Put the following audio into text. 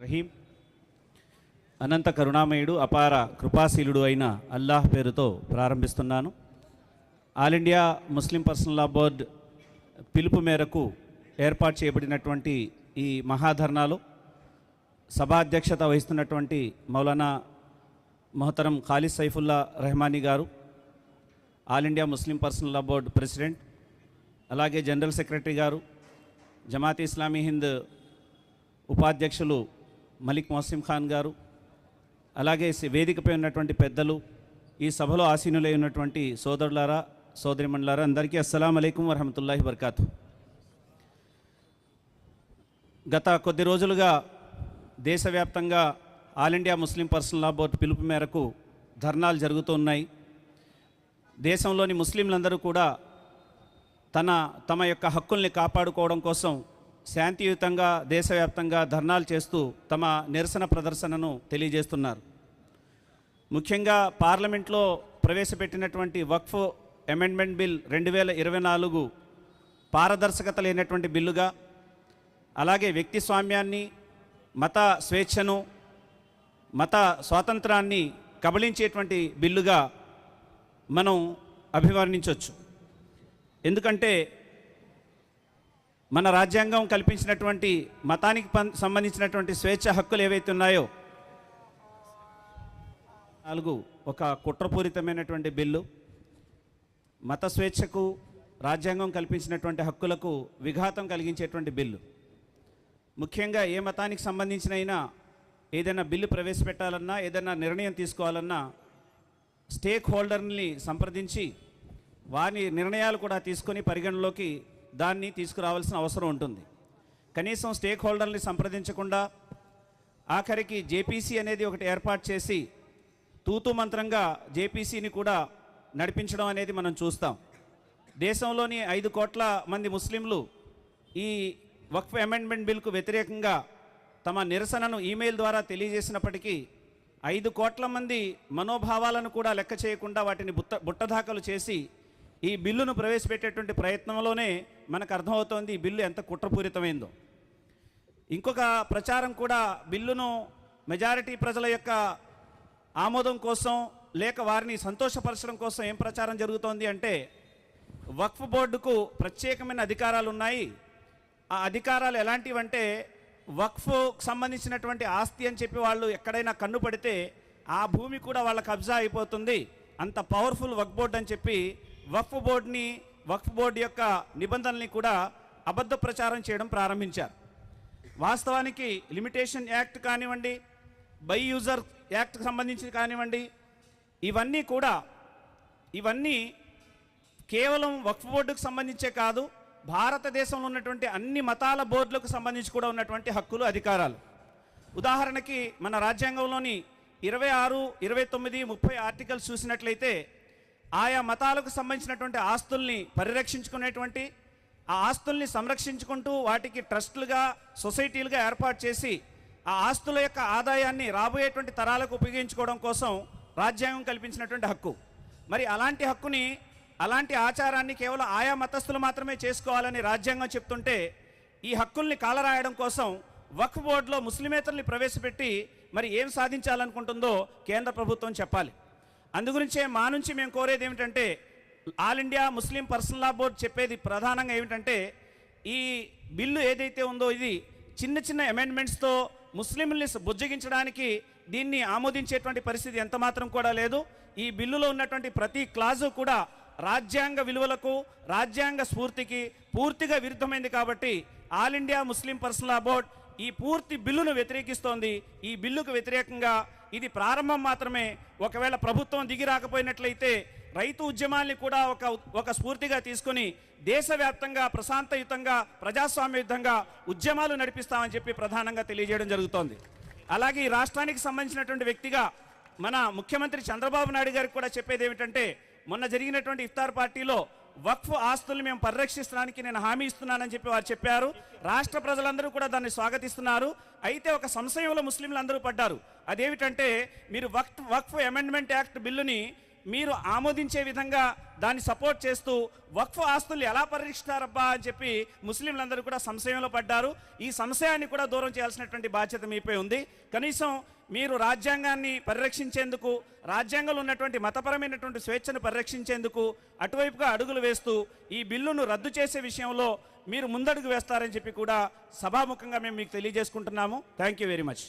రహీం. అనంత కరుణామయుడు అపార కృపాశీలుడు అయిన అల్లాహ్ పేరుతో ప్రారంభిస్తున్నాను. All India Muslim Personal Law Board పిలుపు మేరకు ఏర్పాటు చేయబడినటువంటి ఈ మహాధర్నాలో సభాధ్యక్షత వహిస్తున్నటువంటి మౌలానా మొహతరం ఖాలిద్ సైఫుల్లా రెహమానీ గారు, all India Muslim Personal Law board president, అలాగే జనరల్ సెక్రటరీ గారు, జమాత్ ఇస్లామీ హింద్ ఉపాధ్యక్షులు మలిక్ మొహసిన్ ఖాన్ గారు, అలాగే వేదికపై ఉన్నటువంటి పెద్దలు, ఈ సభలో ఆసీనులై ఉన్నటువంటి సోదరులారా సోదరిమణులారా అందరికీ అస్సలాము అలైకుం వరహమతుల్లాహి వబర్కాతు. గత కొద్ది రోజులుగా దేశవ్యాప్తంగా ఆల్ ఇండియా ముస్లిం పర్సనల్ లా బోర్డు పిలుపు మేరకు ధర్నాలు జరుగుతున్నాయి. దేశంలోని ముస్లింలందరూ కూడా తమ యొక్క హక్కుల్ని కాపాడుకోవడం కోసం శాంతియుతంగా దేశవ్యాప్తంగా ధర్నాలు చేస్తూ తమ నిరసన ప్రదర్శనను తెలియజేస్తున్నారు. ముఖ్యంగా పార్లమెంట్లో ప్రవేశపెట్టినటువంటి వక్ఫ్ అమెండ్మెంట్ బిల్ 2024 పారదర్శకత లేనటువంటి బిల్లుగా, అలాగే వ్యక్తి స్వామ్యాన్ని, మత స్వేచ్ఛను, మత స్వాతంత్రాన్ని కబళించేటువంటి బిల్లుగా మనం అభివర్ణించవచ్చు. ఎందుకంటే మన రాజ్యాంగం కల్పించినటువంటి మతానికి సంబంధించినటువంటి స్వేచ్ఛ హక్కులు ఏవైతే ఉన్నాయో 4 ఒక కుట్రపూరితమైనటువంటి బిల్లు, మత స్వేచ్ఛకు రాజ్యాంగం కల్పించినటువంటి హక్కులకు విఘాతం కలిగించేటువంటి బిల్లు. ముఖ్యంగా ఏ మతానికి సంబంధించినైనా ఏదైనా బిల్లు ప్రవేశపెట్టాలన్నా, ఏదైనా నిర్ణయం తీసుకోవాలన్నా స్టేక్ హోల్డర్ని సంప్రదించి వారి నిర్ణయాలు కూడా తీసుకొని పరిగణలోకి దాన్ని తీసుకురావాల్సిన అవసరం ఉంటుంది. కనీసం స్టేక్ హోల్డర్ని సంప్రదించకుండా ఆఖరికి జేపీసీ అనేది ఒకటి ఏర్పాటు చేసి తూతూ మంత్రంగా జేపీసీని కూడా నడిపించడం అనేది మనం చూస్తాం. దేశంలోని 5 కోట్ల మంది ముస్లింలు ఈ వక్ఫ్ అమెండ్మెంట్ బిల్కు వ్యతిరేకంగా తమ నిరసనను ఈమెయిల్ ద్వారా తెలియజేసినప్పటికీ 5 కోట్ల మంది మనోభావాలను కూడా లెక్క చేయకుండా వాటిని బుట్టదాఖలు చేసి ఈ బిల్లును ప్రవేశపెట్టేటువంటి ప్రయత్నంలోనే మనకు అర్థమవుతోంది ఈ బిల్లు ఎంత కుట్రపూరితమైందో. ఇంకొక ప్రచారం కూడా బిల్లును మెజారిటీ ప్రజల యొక్క ఆమోదం కోసం లేక వారిని సంతోషపరచడం కోసం ఏం ప్రచారం జరుగుతోంది అంటే, వక్ఫ్ బోర్డుకు ప్రత్యేకమైన అధికారాలు ఉన్నాయి. ఆ అధికారాలు ఎలాంటివంటే, వక్ఫ్కు సంబంధించినటువంటి ఆస్తి అని చెప్పి వాళ్ళు ఎక్కడైనా కన్ను పడితే ఆ భూమి కూడా వాళ్ళ కబ్జా అయిపోతుంది, అంత పవర్ఫుల్ వక్ఫ్ బోర్డు అని చెప్పి వక్ఫ్ బోర్డు యొక్క నిబంధనల్ని కూడా అబద్ధ ప్రచారం చేయడం ప్రారంభించారు. వాస్తవానికి లిమిటేషన్ యాక్ట్ కానివ్వండి, బై యూజర్ యాక్ట్కి సంబంధించి కానివ్వండి, ఇవన్నీ కేవలం వక్ఫ్ బోర్డుకు సంబంధించే కాదు, భారతదేశంలో ఉన్నటువంటి అన్ని మతాల బోర్డులకు సంబంధించి కూడా ఉన్నటువంటి హక్కులు, అధికారాలు. ఉదాహరణకి మన రాజ్యాంగంలోని 26, 29, 30 ఆర్టికల్స్ చూసినట్లయితే ఆయా మతాలకు సంబంధించినటువంటి ఆస్తుల్ని పరిరక్షించుకునేటువంటి, ఆ ఆస్తుల్ని సంరక్షించుకుంటూ వాటికి ట్రస్టులుగా, సొసైటీలుగా ఏర్పాటు చేసి ఆ ఆస్తుల యొక్క ఆదాయాన్ని రాబోయేటువంటి తరాలకు ఉపయోగించుకోవడం కోసం రాజ్యాంగం కల్పించినటువంటి హక్కు. మరి అలాంటి హక్కుని, అలాంటి ఆచారాన్ని కేవలం ఆయా మతస్థులు మాత్రమే చేసుకోవాలని రాజ్యాంగం చెప్తుంటే, ఈ హక్కుల్ని కాలరాయడం కోసం వక్ఫ్ బోర్డులో ముస్లిమేతరుల్ని ప్రవేశపెట్టి మరి ఏం సాధించాలనుకుంటుందో కేంద్ర ప్రభుత్వం చెప్పాలి. అందుగురించే మా నుంచి మేము కోరేది ఏమిటంటే, ఆల్ ఇండియా ముస్లిం పర్సనల్ లా బోర్డు చెప్పేది ప్రధానంగా ఏమిటంటే, ఈ బిల్లు ఏదైతే ఉందో ఇది చిన్న చిన్న అమెండ్మెంట్స్తో ముస్లింల్ని బుజ్జగించడానికి దీన్ని ఆమోదించేటువంటి పరిస్థితి ఎంత మాత్రం కూడా లేదు. ఈ బిల్లులో ఉన్నటువంటి ప్రతి క్లాజు కూడా రాజ్యాంగ విలువలకు, రాజ్యాంగ స్ఫూర్తికి పూర్తిగా విరుద్ధమైంది. కాబట్టి ఆల్ ఇండియా ముస్లిం పర్సనల్ లా బోర్డు ఈ పూర్తి బిల్లును వ్యతిరేకిస్తోంది. ఈ బిల్లుకు వ్యతిరేకంగా ఇది ప్రారంభం మాత్రమే. ఒకవేళ ప్రభుత్వం దిగి రాకపోయినట్లయితే రైతు ఉద్యమాల్ని కూడా ఒక స్ఫూర్తిగా తీసుకొని దేశవ్యాప్తంగా ప్రశాంతయుతంగా, ప్రజాస్వామ్యయుతంగా ఉద్యమాలు నడిపిస్తామని చెప్పి ప్రధానంగా తెలియజేయడం జరుగుతోంది. అలాగే ఈ రాష్ట్రానికి సంబంధించినటువంటి వ్యక్తిగా మన ముఖ్యమంత్రి చంద్రబాబు నాయుడు గారికి కూడా చెప్పేది ఏమిటంటే, మొన్న జరిగినటువంటి ఇఫ్తార్ పార్టీలో వక్ఫ్ ఆస్తుల్ని మేము పరిరక్షించడానికి నేను హామీ ఇస్తున్నానని చెప్పి వారు చెప్పారు. రాష్ట్ర ప్రజలందరూ కూడా దాన్ని స్వాగతిస్తున్నారు. అయితే ఒక సంశయంలో ముస్లింలు అందరూ పడ్డారు. అదేమిటంటే, మీరు వక్ఫ్ అమెండ్మెంట్ యాక్ట్ బిల్లుని మీరు ఆమోదించే విధంగా దాన్ని సపోర్ట్ చేస్తూ వక్ఫ్ ఆస్తులు ఎలా పరిరక్షిస్తారబ్బా అని చెప్పి ముస్లింలందరూ కూడా సంశయంలో పడ్డారు. ఈ సంశయాన్ని కూడా దూరం చేయాల్సినటువంటి బాధ్యత మీపై ఉంది. కనీసం మీరు రాజ్యాంగాన్ని పరిరక్షించేందుకు, రాజ్యాంగంలో ఉన్నటువంటి మతపరమైనటువంటి స్వేచ్ఛను పరిరక్షించేందుకు అటువైపుగా అడుగులు వేస్తూ ఈ బిల్లును రద్దు చేసే విషయంలో మీరు ముందడుగు వేస్తారని చెప్పి కూడా సభాముఖంగా మేము మీకు తెలియజేసుకుంటున్నాము. Thank you very much.